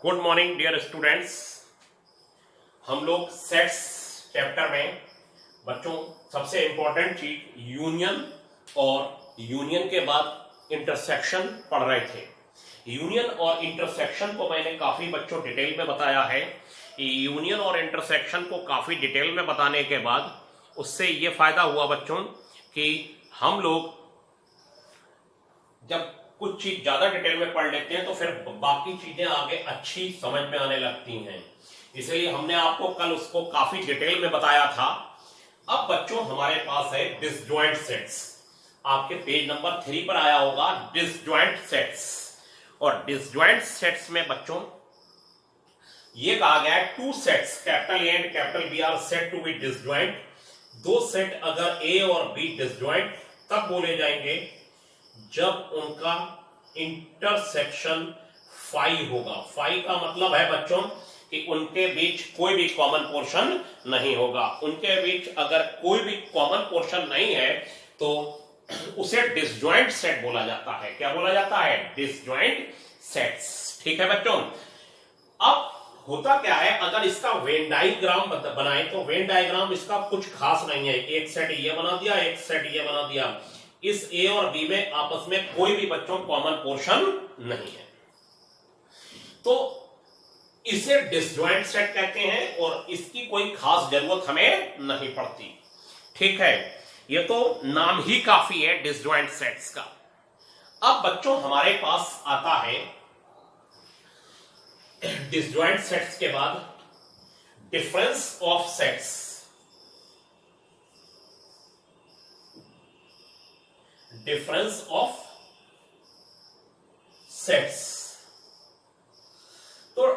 Good morning dear students. हम लोग sets chapter में बच्चों सबसे इंपॉर्टेंट चीज यूनियन और यूनियन के बाद इंटरसेक्शन पढ़ रहे थे। यूनियन और इंटरसेक्शन को मैंने काफी बच्चों डिटेल में बताया है। यूनियन और इंटरसेक्शन को काफी डिटेल में बताने के बाद उससे ये फायदा हुआ बच्चों कि हम लोग जब कुछ चीज ज्यादा डिटेल में पढ़ लेते हैं तो फिर बाकी चीजें आगे अच्छी समझ में आने लगती हैं। इसलिए हमने आपको कल उसको काफी डिटेल में बताया था। अब बच्चों हमारे पास है डिसजॉइंट सेट्स। आपके पेज नंबर 3 पर आया होगा डिसजॉइंट सेट्स। और डिसजॉइंट सेट्स में बच्चों ये कहा गया है two sets capital A and capital B are said to be disjoint. दो सेट अगर ए और बी डिसजॉइंट तब बोले जाएंगे जब उनका इंटरसेक्शन फाई होगा। फाई का मतलब है बच्चों कि उनके बीच कोई भी कॉमन पोर्शन नहीं होगा। उनके बीच अगर कोई भी कॉमन पोर्शन नहीं है तो उसे डिसजॉइंट सेट बोला जाता है। क्या बोला जाता है? Disjoint sets. ठीक है बच्चों। अब होता क्या है, अगर इसका वेन डायग्राम बनाए तो वेन डायग्राम इसका कुछ खास नहीं है। एक सेट ये बना दिया, एक सेट ये बना दिया। इस ए और बी में आपस में कोई भी बच्चों कॉमन पोर्शन नहीं है, तो इसे डिसजॉइंट सेट कहते हैं और इसकी कोई खास जरूरत हमें नहीं पड़ती। ठीक है, ये तो नाम ही काफी है डिसजॉइंट सेट्स का। अब बच्चों हमारे पास आता है डिसजॉइंट सेट्स के बाद difference of sets. Difference of sets. तो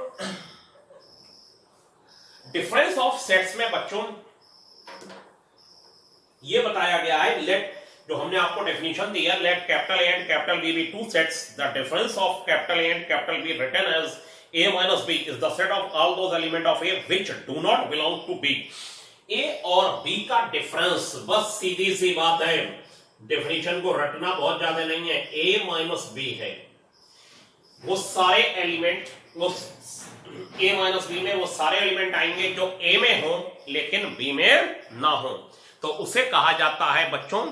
डिफरेंस ऑफ सेट्स में बच्चों ये बताया गया है, लेट जो हमने आपको डेफिनेशन दी है, let capital A and capital B be two sets. The difference of capital A and capital B written as a minus b is the set of all those element of a which do not belong to b। a और b का difference, बस सीधी सी बात है, definition को रटना बहुत ज्यादा नहीं है। a माइनस बी है, वो सारे एलिमेंट वो a माइनस बी में वो सारे एलिमेंट आएंगे जो a में हो लेकिन b में ना हो, तो उसे कहा जाता है बच्चों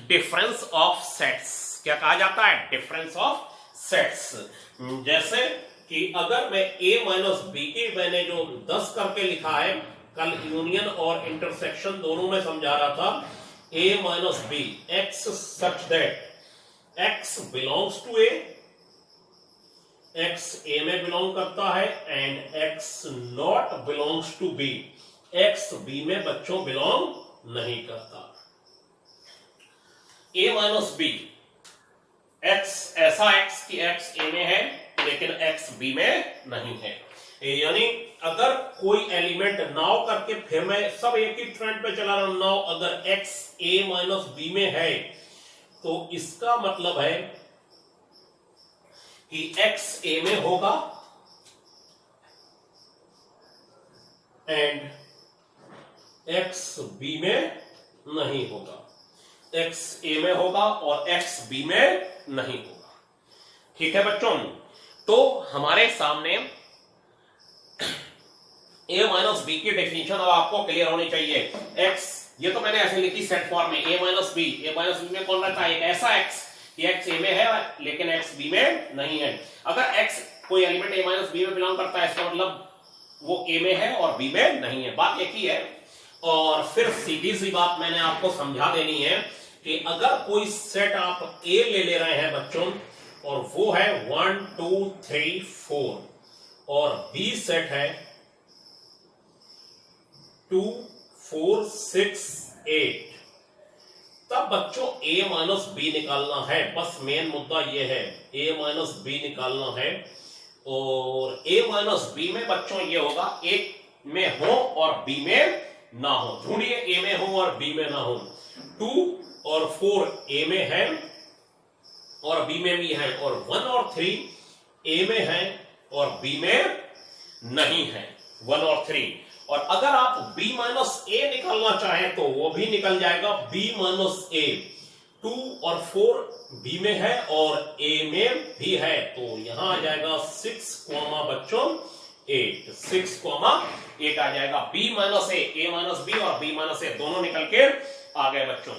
डिफरेंस ऑफ सेट्स। क्या कहा जाता है? Difference of sets. जैसे कि अगर मैं a माइनस बी की मैंने जो 10 करके लिखा है, कल यूनियन और इंटरसेक्शन दोनों में समझा रहा था, a minus B x such that x belongs to a, x a में बिलोंग करता है and x not belongs to b, x b में बच्चों बिलोंग नहीं करता। a माइनस बी x ऐसा x कि x a में है लेकिन x b में नहीं है। यानी अगर कोई एलिमेंट नाउ करके फिर मैं सब एक ही ट्रेंड पे चला रहा हूं, नाउ अगर x a माइनस b में है तो इसका मतलब है कि x a में होगा एंड x b में नहीं होगा। x a में होगा और x b में नहीं होगा। ठीक है बच्चों, तो हमारे सामने a माइनस बी की डेफिनेशन अब आपको क्लियर होनी चाहिए। x ये तो मैंने ऐसे लिखी सेट फॉर्म में, a माइनस बी में कौन रहता है? एक ऐसा x कि x a में है लेकिन x b में नहीं है। अगर x कोई एलिमेंट a माइनस बी में बिलोंग करता है इसका मतलब वो a में है और b में नहीं है, बात एक ही है। और फिर सीधी सी बात मैंने आपको समझा देनी है कि अगर कोई सेट आप A ले रहे हैं बच्चों और वो है 1 2 3 4 और B सेट है 2 4 6 8, तब बच्चों A माइनस बी निकालना है। बस मेन मुद्दा ये है, A माइनस बी निकालना है। और A माइनस बी में बच्चों ये होगा A में हो और B में ना हो। ढूंढिए A में हो और B में ना हो। 2 और 4 A में है और B में भी है, और 1 और 3 A में है और B में नहीं है। 1 और 3, और अगर आप B माइनस A निकालना चाहें तो वो भी निकल जाएगा, B माइनस A। 2 और 4 B में है और A में भी है, तो यहां आ जाएगा 6, एक आ जाएगा बी माइनस ए माइनस बी, और बी माइनस ए दोनों निकल के आ गए बच्चों।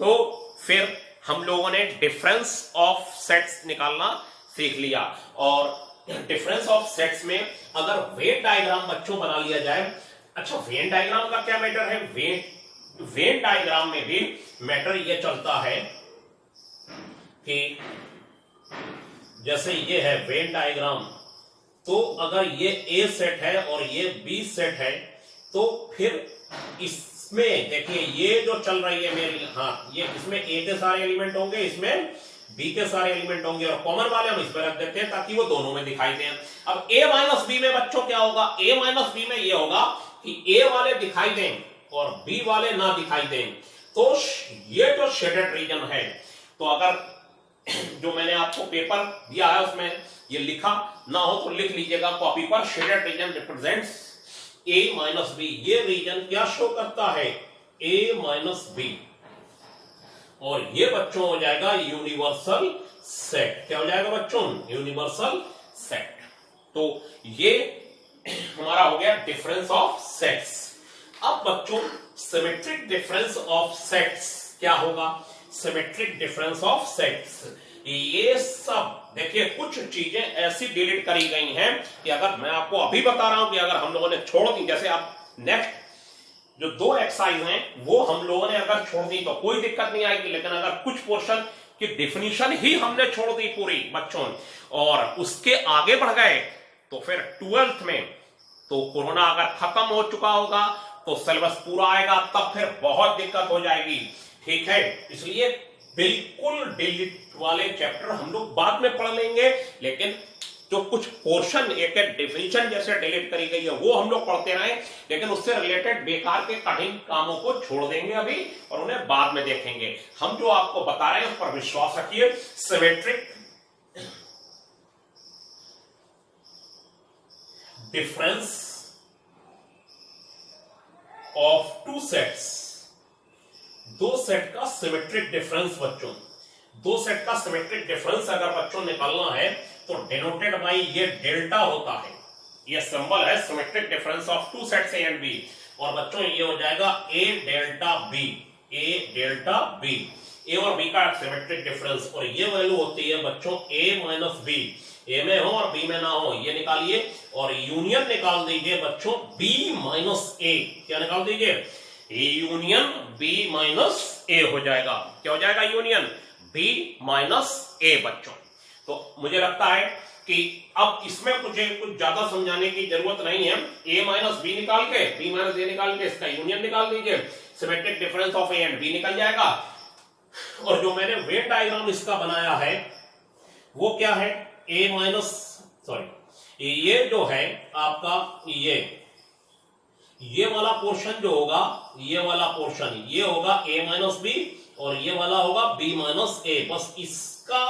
तो फिर हम लोगों ने डिफरेंस ऑफ सेट्स निकालना सीख लिया, और डिफरेंस ऑफ सेट्स में अगर वेन डायग्राम बच्चों बना लिया जाए। अच्छा, वेन डायग्राम का क्या मैटर है? वेन डायग्राम में भी मैटर ये चलता है कि जैसे ये है वेन डायग्राम, तो अगर ये ए सेट है और ये बी सेट है, तो फिर इसमें देखिए ये जो चल रही है मेरी, हाँ, ये इसमें ए के सारे एलिमेंट होंगे, इसमें बी के सारे एलिमेंट होंगे, और कॉमन वाले हम इस पर रख देते हैं ताकि वो दोनों में दिखाई दें। अब ए माइनस बी में बच्चों क्या होगा? ए माइनस बी में ये होगा कि ए वाले दिखाई दें और बी वाले ना दिखाई दें। तो ये जो शेडेड रीजन है, तो अगर जो मैंने आपको पेपर दिया है उसमें ये लिखा ना हो तो लिख लीजिएगा कॉपी पर, शेडेड रीजन रिप्रेजेंट्स ए माइनस बी। ये रीजन क्या शो करता है? ए माइनस बी, और ये बच्चों हो जाएगा यूनिवर्सल सेट। क्या हो जाएगा बच्चों? Universal set. तो ये हमारा हो गया डिफरेंस ऑफ सेट्स। अब बच्चों सिमेट्रिक डिफरेंस ऑफ सेट्स क्या होगा? सिमेट्रिक डिफरेंस ऑफ सेट्स, ये सब देखिए कुछ चीजें ऐसी डिलीट करी गई हैं कि अगर मैं आपको अभी बता रहा हूं कि अगर हम लोगों ने छोड़ दी, जैसे आप नेक्स्ट जो 2 एक्सरसाइज हैं वो हम लोगों ने अगर छोड़ दी तो कोई दिक्कत नहीं आएगी, लेकिन अगर कुछ पोर्शन की डेफिनेशन ही हमने छोड़ दी पूरी बच्चों और उसके आगे बढ़ गए, तो फिर 12th में तो कोरोना अगर खत्म हो चुका होगा तो सिलेबस पूरा आएगा, तब फिर बहुत दिक्कत हो जाएगी। ठीक है, इसलिए बिल्कुल डिलीट वाले चैप्टर हम लोग बाद में पढ़ लेंगे, लेकिन जो कुछ पोर्शन एक डेफिनेशन जैसे डिलीट करी गई है वो हम लोग पढ़ते रहे, लेकिन उससे रिलेटेड बेकार के कठिन कामों को छोड़ देंगे अभी और उन्हें बाद में देखेंगे। हम जो आपको बता रहे हैं उस पर विश्वास रखिए। Symmetric difference of 2 sets, 2 set का सिमेट्रिक डिफरेंस बच्चों, 2 सेट का सिमेट्रिक डिफरेंस अगर बच्चों निकालना है तो डिनोटेड बाय ये डेल्टा होता है, ये सिंबल है symmetric difference of 2 sets A and B, और बच्चों ये हो जाएगा A delta B, A delta B, A और बी का सिमेट्रिक डिफरेंस, और ये वैल्यू होती है बच्चों ए माइनस बी, ए में हो और बी में ना हो, ये निकालिए, और यूनियन निकाल दीजिए बच्चों बी माइनस ए, क्या निकाल दीजिए? यूनियन बी माइनस ए हो जाएगा। क्या हो जाएगा? यूनियन बी माइनस ए बच्चों। तो मुझे लगता है कि अब इसमें मुझे कुछ ज्यादा समझाने की जरूरत नहीं है। ए माइनस बी निकाल के, बी माइनस ए निकाल के इसका यूनियन निकाल दीजिए, symmetric difference of A and B निकल जाएगा। और जो मैंने वेन डायग्राम इसका बनाया है वो क्या है? ए माइनस सॉरी ये जो है आपका ये वाला पोर्शन जो होगा, ये वाला पोर्शन ये होगा ए माइनस बी, और ये वाला होगा बी माइनस ए। बस इसका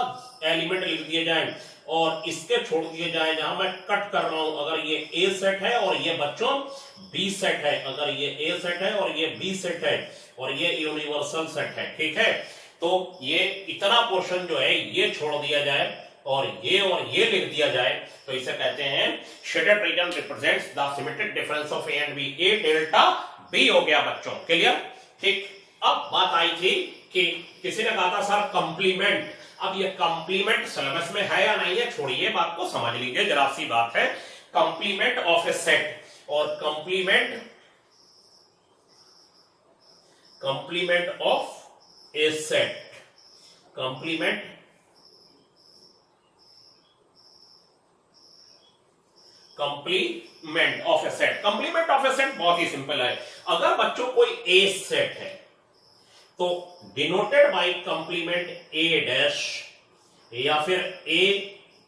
एलिमेंट लिख दिए जाए और इसके छोड़ दिए जाए जहां मैं कट कर रहा हूं। अगर ये ए सेट है और ये बच्चों बी सेट है, अगर ये ए सेट है और ये बी सेट है और ये यूनिवर्सल सेट है, ठीक है, तो ये इतना पोर्शन जो है ये छोड़ दिया जाए और ये लिख दिया जाए, तो इसे कहते हैं shaded region represents the symmetric difference of A and B, A delta B हो गया बच्चों। क्लियर? ठीक। अब बात आई थी कि किसी ने कहा था सर कंप्लीमेंट, अब ये कंप्लीमेंट सिलेबस में है या नहीं है, छोड़िए बात को, समझ लीजिए, जरा सी बात है। कंप्लीमेंट ऑफ ए सेट और complement of A set, complement of A set, complement of A set बहुत ही सिंपल है। अगर बच्चों कोई ए सेट है तो denoted by complement A dash या फिर ए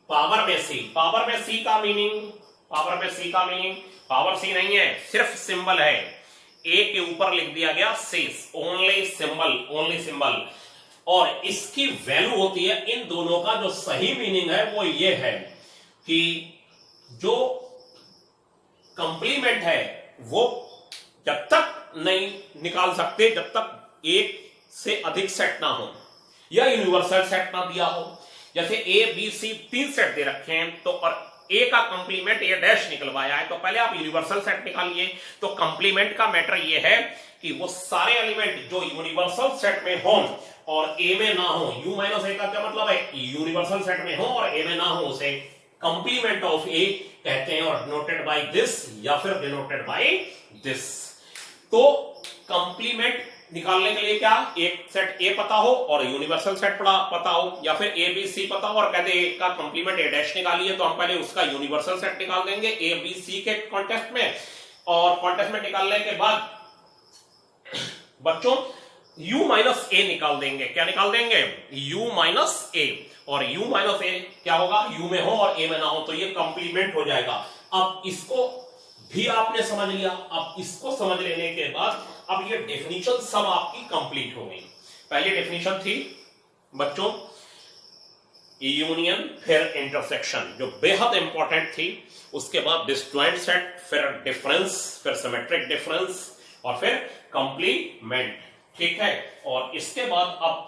पावर में सी, पावर में सी का मीनिंग, पावर सी नहीं है, सिर्फ सिंबल है, ए के ऊपर लिख दिया गया सी, ओनली सिंबल, और इसकी वैल्यू होती है, इन दोनों का जो सही मीनिंग है वो ये है कि जो कंप्लीमेंट है वो जब तक नहीं निकाल सकते जब तक एक से अधिक सेट ना हो या यूनिवर्सल सेट ना दिया हो, जैसे ए बी सी 3 सेट दे रखे हैं, तो और ए का कंप्लीमेंट ए डैश निकलवाया है, तो पहले आप यूनिवर्सल सेट निकालिए। तो कंप्लीमेंट का मैटर ये है कि वो सारे एलिमेंट जो यूनिवर्सल सेट में हो और ए में ना हो, यू माइनस ए का क्या मतलब है, यूनिवर्सल सेट में हो और ए में ना हो, उसे कंप्लीमेंट ऑफ ए कहते हैं, और डिनोटेड बाय दिस या फिर डिनोटेड बाय दिस। तो कंप्लीमेंट निकालने के लिए क्या, एक सेट ए पता हो और यूनिवर्सल सेट पता हो, या फिर ए बी सी पता हो और कहते ए का कंप्लीमेंट ए डैश निकालिए, तो हम पहले उसका यूनिवर्सल सेट निकाल देंगे ए बी सी के कॉन्टेक्स्ट में, और कॉन्टेक्स्ट में निकालने के बाद बच्चों u माइनस ए निकाल देंगे। क्या निकाल देंगे, u माइनस ए, और u माइनस ए क्या होगा, u में हो और a में ना हो, तो ये कंप्लीमेंट हो जाएगा। अब इसको भी आपने समझ लिया। अब इसको समझ लेने के बाद अब ये डेफिनेशन सब आपकी कंप्लीट हो गई। पहली डेफिनेशन थी बच्चों यूनियन, फिर इंटरसेक्शन जो बेहद इंपॉर्टेंट थी, उसके बाद डिस्जॉइंट सेट, फिर डिफरेंस, फिर सिमेट्रिक डिफरेंस, और फिर कंप्लीमेंट। ठीक है, और इसके बाद अब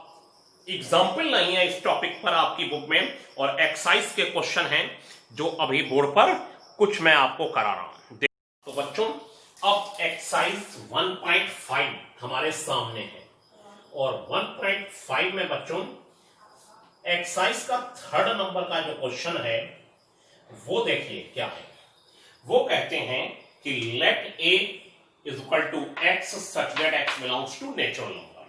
एग्जाम्पल नहीं है इस टॉपिक पर आपकी बुक में, और एक्सरसाइज के क्वेश्चन हैं जो अभी बोर्ड पर कुछ मैं आपको करा रहा हूं। तो बच्चों अब एक्सरसाइज 1.5 हमारे सामने है, और 1.5 में बच्चों एक्सरसाइज का 3rd नंबर का जो क्वेश्चन है वो देखिए क्या है। वो कहते हैं कि let A is equal to X such that X belongs to natural number,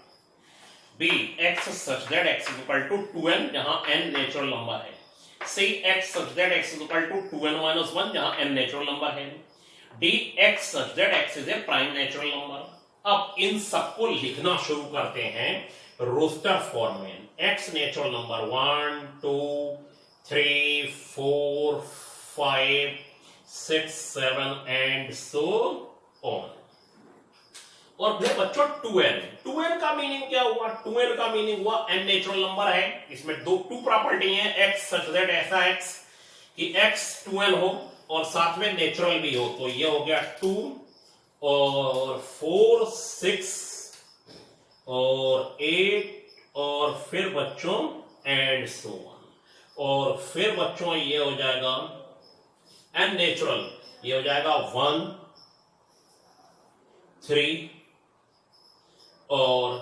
B X such that X is equal to 2n जहां n नेचुरल नंबर है, C X such that X is equal to 2n minus 1 जहां n natural number है, D X such that X is a prime natural number. अब इन सबको लिखना शुरू करते हैं रोस्टर फॉर्म में। X natural number 1 2 3 4 5 6 7 and so on. और फिर बच्चों 2n का मीनिंग क्या हुआ, 2n का मीनिंग हुआ n नेचुरल नंबर है। इसमें टू प्रॉपर्टी है, एक्स सच दैट ऐसा एक्स कि x 2n हो और साथ में नेचुरल भी हो, तो ये हो गया 2 और 4 6 और 8 और फिर बच्चों एंड सो ऑन, और फिर बच्चों ये हो जाएगा n नेचुरल, ये हो जाएगा 1 3 और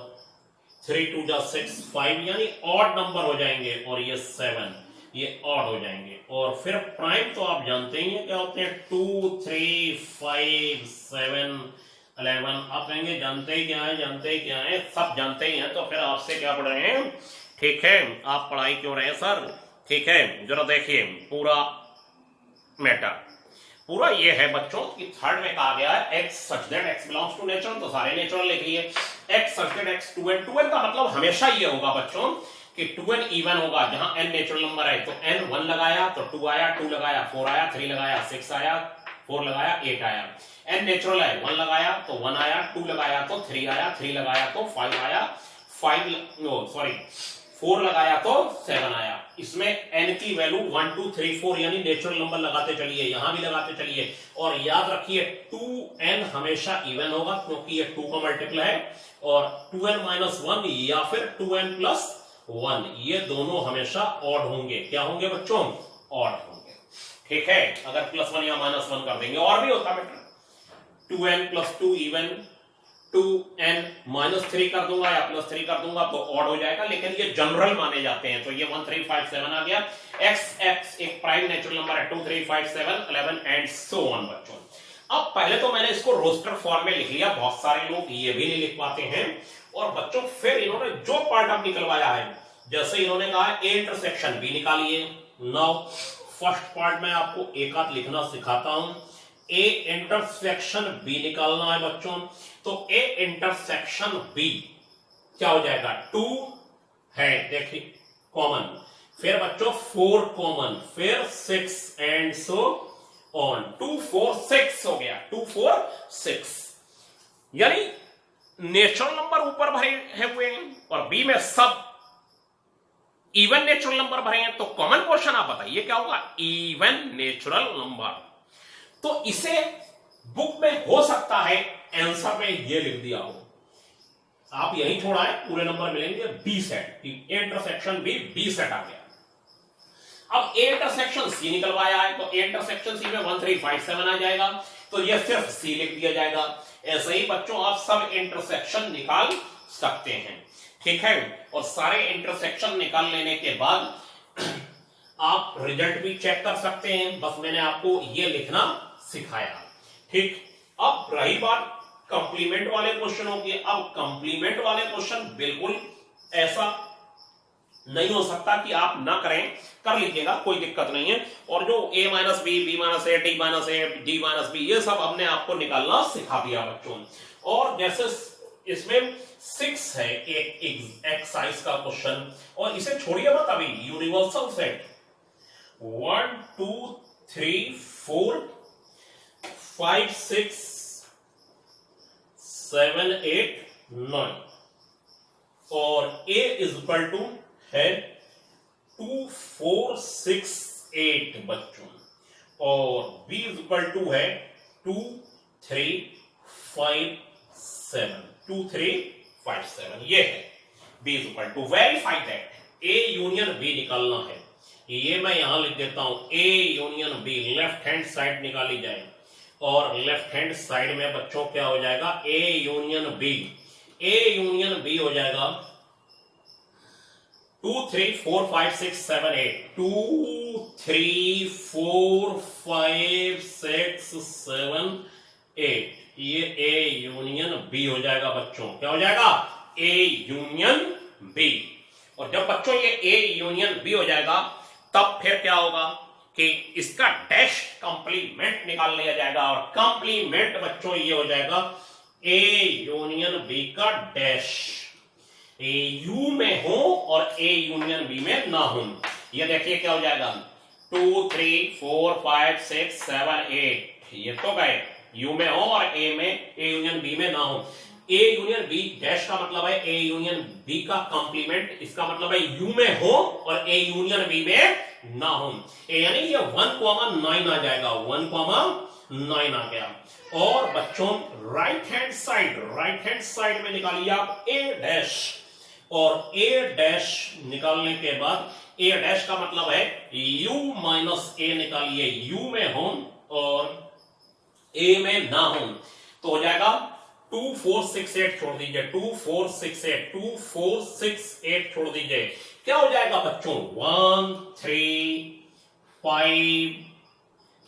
3 2 जा 6 5, यानी ऑड नंबर हो जाएंगे, और ये 7 ये ऑड हो जाएंगे। और फिर प्राइम तो आप जानते ही हैं क्या होते हैं, 2 3 5 7 11। आप कहेंगे जानते ही क्या है, जानते ही क्या है, सब जानते ही हैं, तो फिर आपसे क्या पढ़ रहे हैं। ठीक है, आप पढ़ाई क्यों रहे हैं सर। ठीक है, जरा देखिए पूरा मैटर पूरा ये है बच्चों कि 3rd में कहा गया है X such that X belongs to natural, तो सारे नेचुरल लिख लिए। X such that x 2n, 2n का मतलब हमेशा ये होगा बच्चों कि 2n इवन होगा, जहां n नेचुरल नंबर है तो n 1 लगाया तो 2 आया, 2 लगाया 4 आया, 3 लगाया 6 आया, 4 लगाया 8 आया। n नेचुरल है, 1 लगाया तो 1 आया, 2 लगाया तो 3 आया, 3 लगाया तो 5 आया, 4 लगाया तो 7 आया। इसमें n की वैल्यू 1 2 3 4 यानी नेचुरल नंबर लगाते चलिए, यहां भी लगाते चलिए, और याद रखिए 2n हमेशा इवन होगा क्योंकि ये 2 का मल्टीपल है, और 2n माइनस 1 या फिर 2n प्लस 1 ये दोनों हमेशा ऑड होंगे। क्या होंगे बच्चों, ऑड होंगे। ठीक है, अगर प्लस 1 या माइनस 1 कर देंगे और भी होता बेटा, 2n plus 2 even, 2n minus 3 कर दूंगा या प्लस 3 कर दूंगा तो ऑड हो जाएगा, लेकिन ये जनरल माने जाते हैं। तो ये 1 3 5 7 आ गया। x एक प्राइम नेचुरल नंबर है, 2 3 5 7 11 एंड सो ऑन बच्चों। अब पहले तो मैंने इसको रोस्टर फॉर्म में लिख लिया, बहुत सारे लोग ये भी नहीं लिख पाते हैं, और बच्चों फिर इन्होंने जो पार्ट अब निकलवाया है, जैसे इन्होंने कहा ए इंटरसेक्शन बी निकालिए। नाउ फर्स्ट पार्ट में आपको एक आध लिखना सिखाता हूं। ए इंटरसेक्शन बी निकालना है बच्चों, तो ए इंटरसेक्शन बी क्या हो जाएगा, 2 है देखिए कॉमन, फिर बच्चों 4 कॉमन, फिर 6 एंड सो ऑन। 2 4 6 हो गया, 2 4 6, यानी नेचुरल नंबर ऊपर भरे हैं हुए हैं और बी में सब इवन नेचुरल नंबर भरे हैं। तो कॉमन क्वेश्चन आप बताइए क्या होगा, इवन नेचुरल नंबर। तो इसे बुक में हो सकता है आंसर में ये लिख दिया हो, आप यही छोड़ा है, पूरे नंबर मिलेंगे B set, intersection B set आ गया। अब ए इंटरसेक्शन सी निकलवाया है, तो ए इंटरसेक्शन सी में 1357 आ जाएगा, तो ये सिर्फ सी लिख दिया जाएगा। ऐसे ही बच्चों आप सब इंटरसेक्शन निकाल सकते हैं, ठीक है। और सारे इंटरसेक्शन निकाल लेने के बाद आप रिजल्ट भी चेक कर सकते हैं। बस मैंने आपको ये लिखना सिखाया, ठीक। अब रही बात कंप्लीमेंट वाले क्वेश्चनों की। अब कंप्लीमेंट वाले क्वेश्चन बिल्कुल ऐसा नहीं हो सकता कि आप ना करें, कर लीजिएगा, कोई दिक्कत नहीं है। और जो a minus B, B minus A, T minus A, D minus B, ये सब हमने आपको निकालना सिखा दिया बच्चों। और जैसे इसमें 6 है एक एक्सरसाइज का क्वेश्चन, और इसे छोड़िए मत अभी, यूनिवर्सल सेट 1 2 3 4 5 6 7 8 9 और a इज इक्वल टू है 2 4 6 8 बच्चों, और b इज इक्वल टू है 2 3 5 7 2 3 5 7, ये है b is equal to. Verify that a union b निकालना है, ये मैं यहां लिख देता हूं, a union b left hand side निकाली जाए, और लेफ्ट हैंड साइड में बच्चों क्या हो जाएगा, a union b, a union b हो जाएगा 2 3 4 5 6 7 8, 2 3 4 5 6 7 8, ये a यूनियन b हो जाएगा बच्चों। क्या हो जाएगा, a यूनियन b। और जब बच्चों ये a यूनियन b हो जाएगा, तब फिर क्या होगा कि इसका डैश कंप्लीमेंट निकाल लिया जाएगा, और कंप्लीमेंट बच्चों ये हो जाएगा a यूनियन b का डैश, ए यू में हो और ए यूनियन बी में ना हो। ये देखिए क्या हो जाएगा, 2 3 4 5 6 7 8, ये तो गए यू में हो और ए यूनियन बी में ना हो। ए यूनियन बी डैश का मतलब है ए यूनियन बी का कंप्लीमेंट, इसका मतलब है यू में हो और ए यूनियन बी में ना हो। यानी ये 1,9 आ जाएगा, 1,9 आ गया। और बच्चों राइट हैंड साइड में निकालिए आप ए डैश, और ए डैश निकालने के बाद ए डैश का मतलब है u माइनस ए निकालिए, u में हो और a में ना हो, तो हो जाएगा 2 4 6 8 छोड़ दीजिए, 2 4 6 8, 2 4 6 8 छोड़ दीजिए, क्या हो जाएगा बच्चों 1 3 5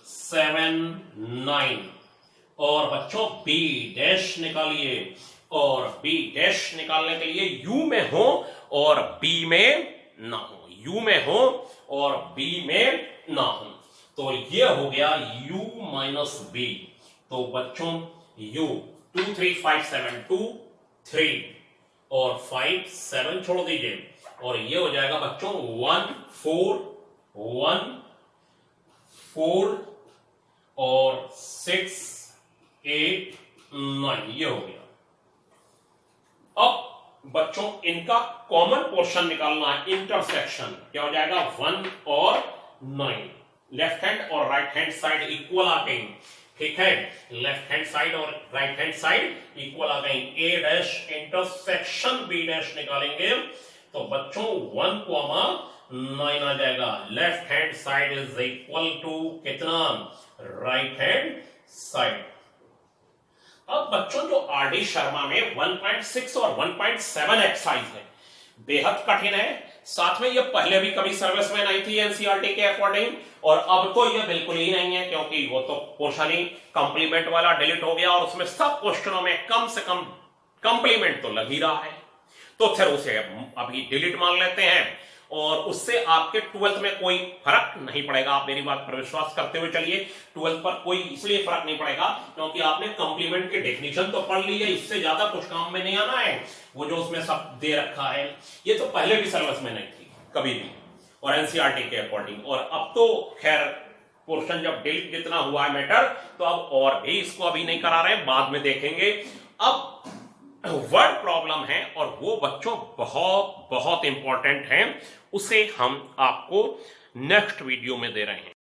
7 9। और बच्चों b डैश निकालिए, और b डैश निकालने के लिए u में हो और b में ना हो, u में हो और b में ना हो, तो ये हो गया u माइनस b। तो बच्चों u 2 3 5 7 2 3 और 5 7 छोड़ दीजिए, और ये हो जाएगा बच्चों 1 4 1 4 और 6 8 9, ये हो गया। अब बच्चों इनका कॉमन पोर्शन निकालना है, इंटरसेक्शन क्या हो जाएगा 1 और 9, लेफ्ट हैंड और राइट हैंड साइड इक्वल आ गई, ठीक है, लेफ्ट हैंड साइड और राइट हैंड साइड इक्वल आ गई। A dash intersection B dash निकालेंगे तो बच्चों 1,9 आ जाएगा, left hand side is equal to कितना, राइट हैंड साइड। अब बच्चों जो आरडी शर्मा में 1.6 और 1.7 एक्सरसाइज है, बेहद कठिन है, साथ में ये पहले भी कभी सर्विस में नहीं थी एनसीईआरटी के अकॉर्डिंग, और अब तो ये बिल्कुल ही नहीं है, क्योंकि वो तो पोर्शन ही कंप्लीमेंट वाला डिलीट हो गया और उसमें सब क्वेश्चनों में कम से कम कंप्लीमेंट तो लग ही रहा है, तो फिर उसे अभी डिलीट मान लेते हैं, और उससे आपके 12th में कोई फर्क नहीं पड़ेगा। आप मेरी बात पर विश्वास करते हुए चलिए, 12th पर कोई इसलिए फर्क नहीं पड़ेगा क्योंकि आपने कंप्लीमेंट की डेफिनेशन तो पढ़ ली है, इससे ज्यादा कुछ काम में नहीं आना है, वो जो उसमें सब दे रखा है, ये तो पहले भी सिलेबस में नहीं थी कभी भी, और एनसीईआरटी के अकॉर्डिंग। और अब तो खैर पोर्शन जब डिलीट जितना हुआ है मैटर, तो अब और भी इसको अभी नहीं करा रहे हैं, बाद में देखेंगे। अब वर्ड प्रॉब्लम है और वो बच्चों बहुत बहुत इंपॉर्टेंट है, उसे हम आपको नेक्स्ट वीडियो में दे रहे हैं।